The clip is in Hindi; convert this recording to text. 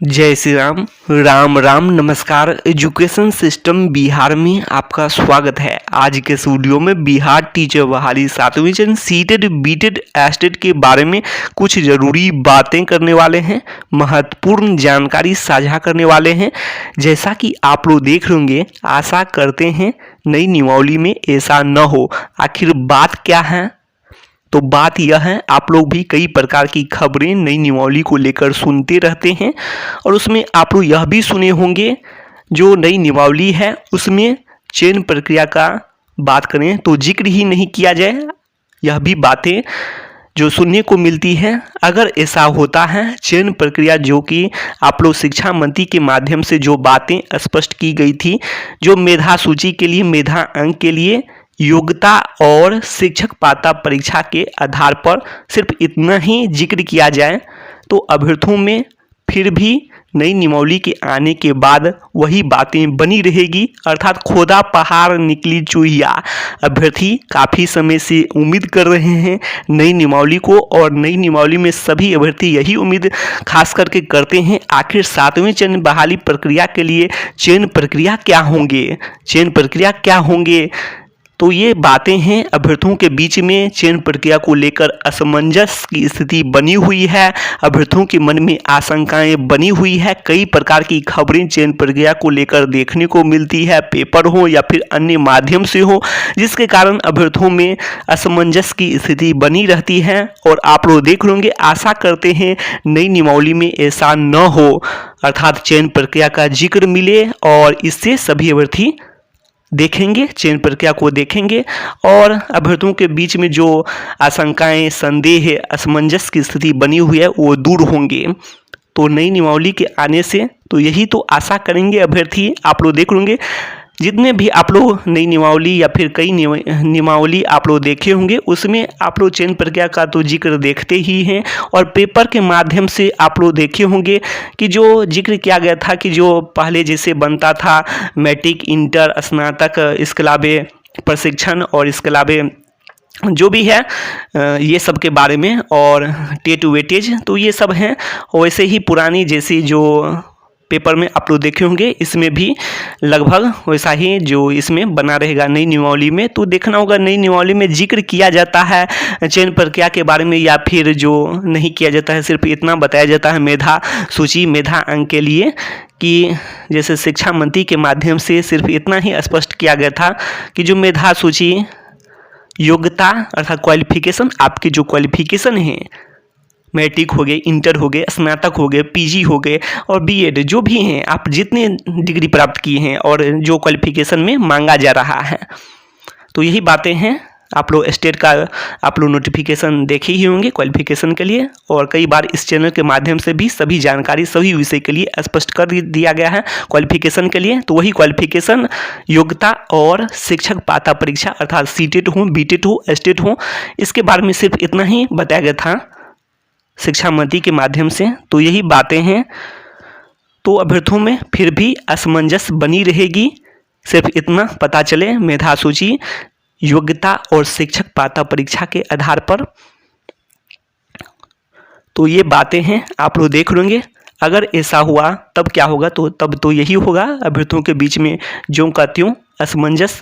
जय श्री राम। राम राम नमस्कार। एजुकेशन सिस्टम बिहार में आपका स्वागत है। आज के इस वीडियो में बिहार टीचर बहाली 7वीं चरण सीटेड बीटेड एस्टेड के बारे में कुछ ज़रूरी बातें करने वाले हैं, महत्वपूर्ण जानकारी साझा करने वाले हैं। जैसा कि आप लोग देख होंगे, आशा करते हैं नई नियमावली में ऐसा न हो। आखिर बात क्या है? तो बात यह है, आप लोग भी कई प्रकार की खबरें नई नियमावली को लेकर सुनते रहते हैं और उसमें आप लोग यह भी सुने होंगे जो नई नियमावली है उसमें चयन प्रक्रिया का बात करें तो जिक्र ही नहीं किया जाए। यह भी बातें जो सुनने को मिलती है। अगर ऐसा होता है, चयन प्रक्रिया जो कि आप लोग शिक्षा मंत्री के माध्यम से जो बातें स्पष्ट की गई थी, जो मेधा सूची के लिए, मेधा अंक के लिए योग्यता और शिक्षक पात्रता परीक्षा के आधार पर सिर्फ इतना ही जिक्र किया जाए तो अभ्यर्थियों में फिर भी नई नियमावली के आने के बाद वही बातें बनी रहेगी, अर्थात खोदा पहाड़ निकली चूहिया। अभ्यर्थी काफ़ी समय से उम्मीद कर रहे हैं नई नियमावली को और नई नियमावली में सभी अभ्यर्थी यही उम्मीद खास करके करते हैं, आखिर 7वीं चरण बहाली प्रक्रिया के लिए चयन प्रक्रिया क्या होंगे, चयन प्रक्रिया क्या होंगे। तो ये बातें हैं, अभ्यर्थियों के बीच में चयन प्रक्रिया को लेकर असमंजस की स्थिति बनी हुई है, अभ्यर्थियों के मन में आशंकाएं बनी हुई है। कई प्रकार की खबरें चयन प्रक्रिया को लेकर देखने को मिलती है, पेपर हो या फिर अन्य माध्यम से हो, जिसके कारण अभ्यर्थियों में असमंजस की स्थिति बनी रहती है। और आप लोग देख लेंगे, आशा करते हैं नई नियमावली में ऐसा न हो, अर्थात चयन प्रक्रिया का जिक्र मिले और इससे सभी अभ्यर्थी देखेंगे, चयन प्रक्रिया को देखेंगे और अभ्यर्थियों के बीच में जो आशंकाएं, संदेह, असमंजस की स्थिति बनी हुई है वो दूर होंगे। तो नई नियमावली के आने से तो यही तो आशा करेंगे अभ्यर्थी। आप लोग देख लेंगे, जितने भी आप लोग नई नियमावली या फिर कई नियमावली आप लोग देखे होंगे, उसमें आप लोग चयन प्रक्रिया का तो जिक्र देखते ही हैं और पेपर के माध्यम से आप लोग देखे होंगे कि जो जिक्र किया गया था कि जो पहले जैसे बनता था मैट्रिक, इंटर, स्नातक, इसके अलावा प्रशिक्षण और इसके अलावा जो भी है ये सब के बारे में और टेट वेटेज, तो ये सब हैं। वैसे ही पुरानी जैसी जो पेपर में आप लोग देखे होंगे, इसमें भी लगभग वैसा ही जो इसमें बना रहेगा नई नियमावली में। तो देखना होगा नई नियमावली में जिक्र किया जाता है चयन प्रक्रिया के बारे में या फिर जो नहीं किया जाता है, सिर्फ इतना बताया जाता है मेधा सूची, मेधा अंक के लिए, कि जैसे शिक्षा मंत्री के माध्यम से सिर्फ इतना ही स्पष्ट किया गया था कि जो मेधा सूची, योग्यता अर्थात क्वालिफिकेशन, आपके जो क्वालिफिकेशन है, मैट्रिक हो गए, इंटर हो गए, स्नातक हो गए, पीजी हो गए और बीएड, जो भी हैं, आप जितने डिग्री प्राप्त किए हैं और जो क्वालिफिकेशन में मांगा जा रहा है, तो यही बातें हैं। आप लोग स्टेट का आप लोग नोटिफिकेशन देखे ही होंगे क्वालिफिकेशन के लिए और कई बार इस चैनल के माध्यम से भी सभी जानकारी सभी विषय के लिए स्पष्ट कर दिया गया है क्वालिफिकेशन के लिए। तो वही क्वालिफिकेशन, योग्यता और शिक्षक पात्रता परीक्षा अर्थात सीटेट हो, बीटेट हो, एस्टेट हो, इसके बारे में सिर्फ इतना ही बताया गया था शिक्षा मंत्री के माध्यम से। तो यही बातें हैं। तो अभ्यर्थियों में फिर भी असमंजस बनी रहेगी, सिर्फ इतना पता चले मेधा सूची, योग्यता और शिक्षक पात्रता परीक्षा के आधार पर। तो ये बातें हैं, आप लोग देख लेंगे। अगर ऐसा हुआ तब क्या होगा, तो तब तो यही होगा, अभ्यर्थियों के बीच में ज्यों का त्यों असमंजस